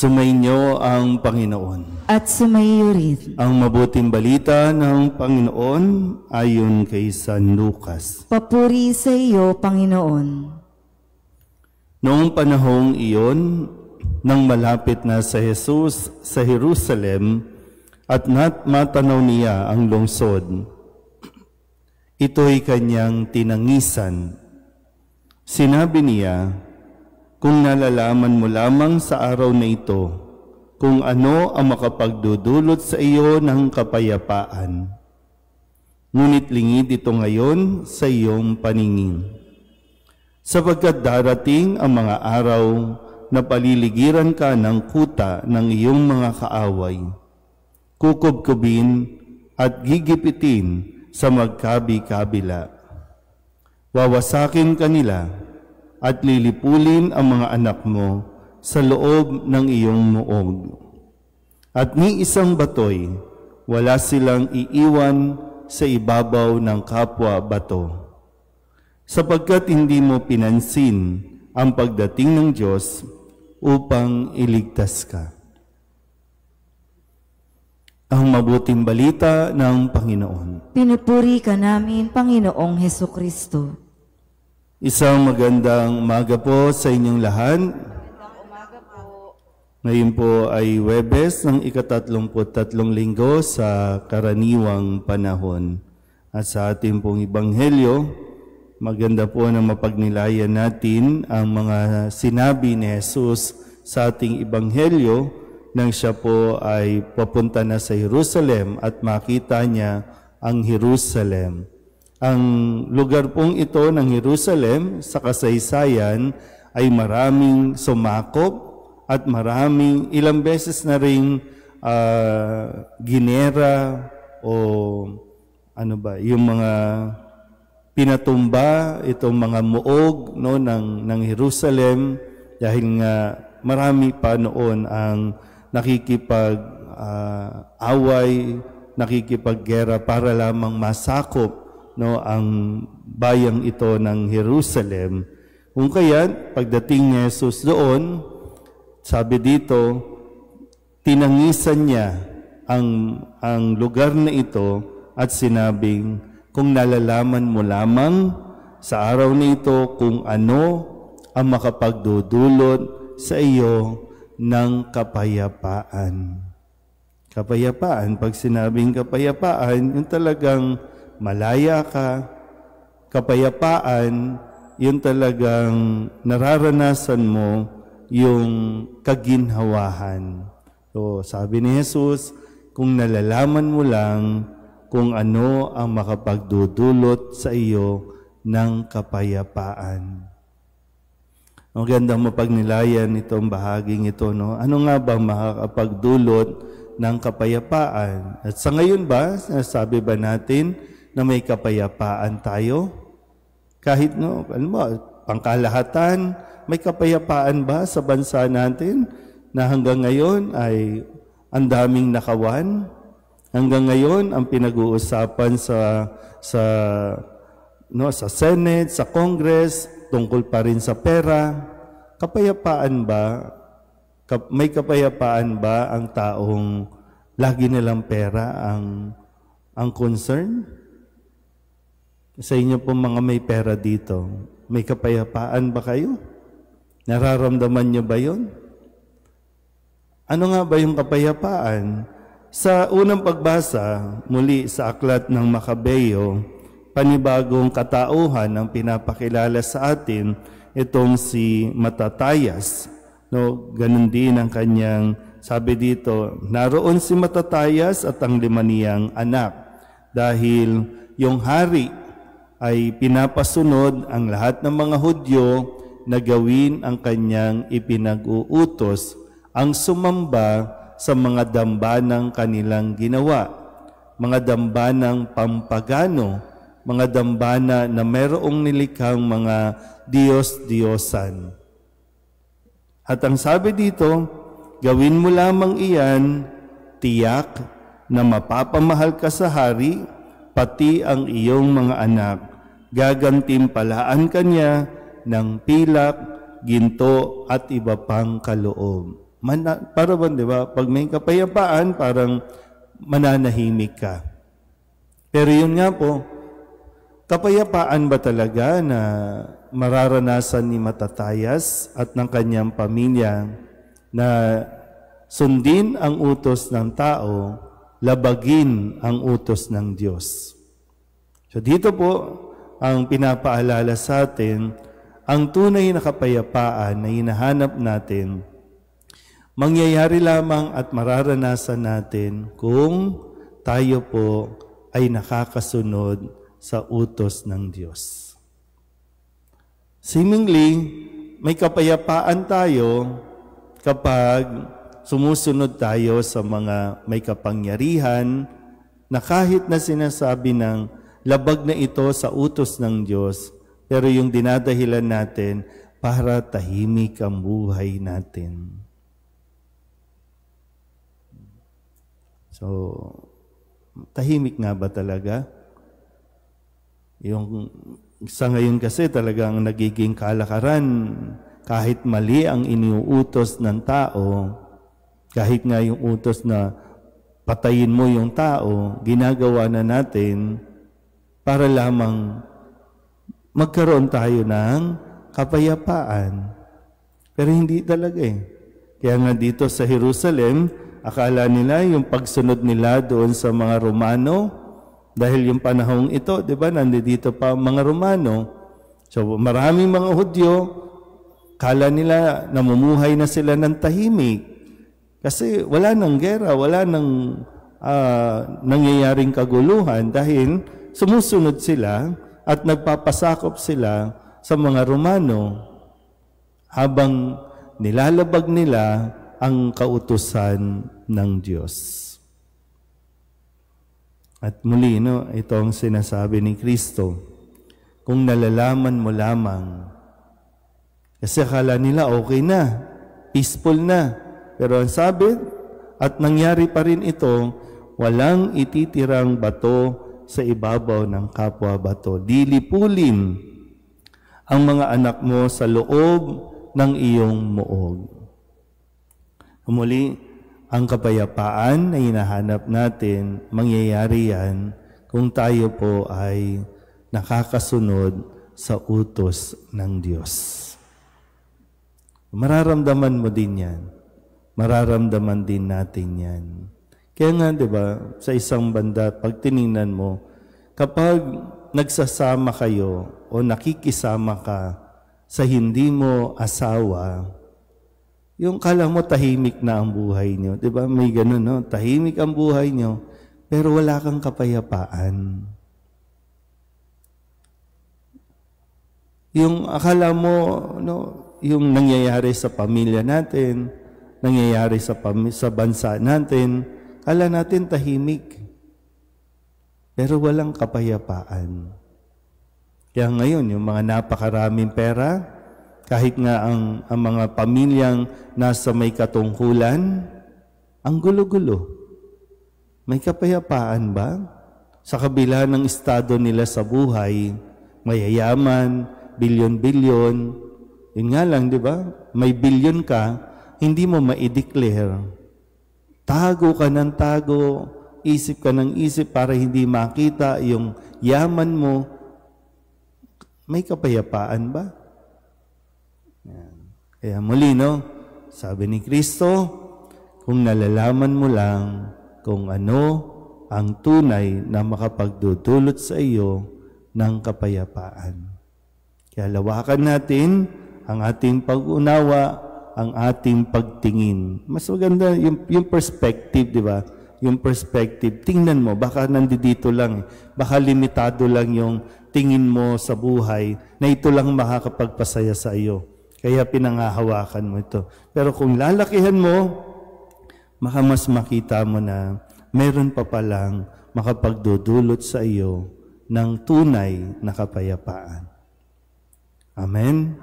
Sumainyo ang Panginoon. At sumaiyo rin. Ang mabuting balita ng Panginoon ayon kay San Lucas. Papuri sa iyo, Panginoon. Noong panahong iyon, nang malapit na sa Jesus sa Jerusalem at matanaw niya ang lungsod, ito'y kanyang tinangisan. Sinabi niya, kung nalalaman mo lamang sa araw na ito, kung ano ang makapagdudulot sa iyo ng kapayapaan. Ngunit lingid ito ngayon sa iyong paningin. Sapagkat darating ang mga araw na paliligiran ka ng kuta ng iyong mga kaaway, kukubkubin at gigipitin sa magkabi-kabila. Wawasakin kanila at lilipulin ang mga anak mo sa loob ng iyong muog. At ni isang batoy, wala silang iiwan sa ibabaw ng kapwa bato. Sapagkat hindi mo pinansin ang pagdating ng Diyos upang iligtas ka. Ang mabuting balita ng Panginoon. Pinupuri ka namin, Panginoong Hesukristo. Isang magandang umaga po sa inyong lahat. Ngayon po ay Huwebes ng ika-33 linggo sa karaniwang panahon. At sa ating pong Ebanghelyo, maganda po na mapagnilayan natin ang mga sinabi ni Jesus sa ating Ebanghelyo nang siya po ay papunta na sa Jerusalem at makita niya ang Jerusalem. Ang lugar pong ito ng Jerusalem sa kasaysayan ay maraming sumakop at maraming ilang beses na ring ginera o ano ba, yung mga pinatumba itong mga muog no, ng Jerusalem dahil nga marami pa noon ang nakikipag-away, nakikipaggera para lamang masakop no, ang bayang ito ng Jerusalem. Kung kaya, pagdating ni Jesus doon, sabi dito, tinangisan niya ang lugar na ito at sinabing, kung nalalaman mo lamang sa araw na ito kung ano ang makapagdudulot sa iyo ng kapayapaan. Kapayapaan, pag sinabing kapayapaan, yung talagang malaya ka. Kapayapaan, yun talagang nararanasan mo yung kaginhawahan. So, sabi ni Jesus, kung nalalaman mo lang kung ano ang makapagdudulot sa iyo ng kapayapaan. Ang gandang mapagnilayan itong bahaging ito, no? Ano nga ba makakapagdulot ng kapayapaan? At sa ngayon ba, sabi ba natin, na may kapayapaan tayo? Kahit no, ano mo, pangkalahatan, may kapayapaan ba sa bansa natin na hanggang ngayon ay ang daming nakawan? Hanggang ngayon ang pinag-uusapan sa Senate, sa Congress, tungkol pa rin sa pera. Kapayapaan ba? May kapayapaan ba ang taong lagi nilang pera ang concern? Sa inyo po mga may pera dito, may kapayapaan ba kayo? Nararamdaman niyo ba yun? Ano nga ba yung kapayapaan? Sa unang pagbasa, muli sa aklat ng Makabeo, panibagong katauhan ang pinapakilala sa atin, itong si Matatayas. No, ganun din ang kanyang, sabi dito, naroon si Matatayas at ang 5 niyang anak. Dahil yung hari ay pinapasunod ang lahat ng mga Hudyo na gawin ang kanyang ipinag-uutos, ang sumamba sa mga dambanang kanilang ginawa, mga dambanang pampagano, mga dambana na mayroong nilikhang mga Diyos-Diyosan. At ang sabi dito, gawin mo lamang iyan, tiyak na mapapamahal ka sa hari, pati ang iyong mga anak. Gagantimpalaan ka niya ng pilak, ginto at iba pang kaloob. Para ba, di ba? Pag may kapayapaan, parang mananahimik ka. Pero yun nga po, kapayapaan ba talaga na mararanasan ni Matatayas at ng kanyang pamilya na sundin ang utos ng tao, labagin ang utos ng Diyos? So dito po, ang pinapaalala sa atin, ang tunay na kapayapaan na hinahanap natin, mangyayari lamang at mararanasan natin kung tayo po ay nakakasunod sa utos ng Diyos. Seemingly, may kapayapaan tayo kapag sumusunod tayo sa mga may kapangyarihan na kahit na sinasabi ng labag na ito sa utos ng Diyos, pero yung dinadahilan natin para tahimik ang buhay natin. So, tahimik nga ba talaga? Yung sa ngayon kasi talagang nagiging kalakaran, kahit mali ang iniuutos ng tao, kahit nga yung utos na patayin mo yung tao, ginagawa na natin para lamang magkaroon tayo ng kapayapaan. Pero hindi talaga eh. Kaya nga dito sa Jerusalem, akala nila yung pagsunod nila doon sa mga Romano, dahil yung panahong ito, di ba, nandito pa mga Romano. So maraming mga Hudyo, akala nila namumuhay na sila ng tahimik. Kasi wala nang gera, wala nang nangyayaring kaguluhan dahil sumusunod sila at nagpapasakop sila sa mga Romano habang nilalabag nila ang kautusan ng Diyos. At muli, ito ang sinasabi ni Kristo, kung nalalaman mo lamang, kasi akala nila okay na, peaceful na, pero ang sabi, at nangyari pa rin ito, walang ititirang bato sa ibabaw ng kapwa bato. Dilipulin ang mga anak mo sa loob ng iyong muog. Muli, ang kapayapaan na hinahanap natin, mangyayari yan kung tayo po ay nakakasunod sa utos ng Diyos. Mararamdaman mo din yan. Mararamdaman din natin yan. Kaya nga, di ba, sa isang banda, pag tiningnan mo, kapag nagsasama kayo o nakikisama ka sa hindi mo asawa, yung kala mo tahimik na ang buhay nyo. Di ba? May ganun, no? Tahimik ang buhay nyo, pero wala kang kapayapaan. Yung akala mo, yung nangyayari sa pamilya natin, nangyayari sa bansa natin, kala natin tahimik. Pero walang kapayapaan. Kaya ngayon, yung mga napakaraming pera, kahit nga ang mga pamilyang nasa may katungkulan, ang gulo-gulo. May kapayapaan ba? Sa kabila ng estado nila sa buhay, mayayaman, bilyon-bilyon, yun nga lang, di ba? May bilyon ka, hindi mo ma-declare. Tago ka ng tago, isip ka ng isip para hindi makita yung yaman mo. May kapayapaan ba? Yan. Kaya muli, sabi ni Kristo, kung nalalaman mo lang kung ano ang tunay na makapagdudulot sa iyo ng kapayapaan. Kaya lawakan natin ang ating pag-unawa, ang ating pagtingin. Mas maganda yung perspective, di ba? Yung perspective, tingnan mo, baka nandito lang, baka limitado lang yung tingin mo sa buhay na ito lang makakapagpasaya sa iyo. Kaya pinangahawakan mo ito. Pero kung lalakihan mo, baka mas makita mo na meron pa palang makapagdudulot sa iyo ng tunay na kapayapaan. Amen?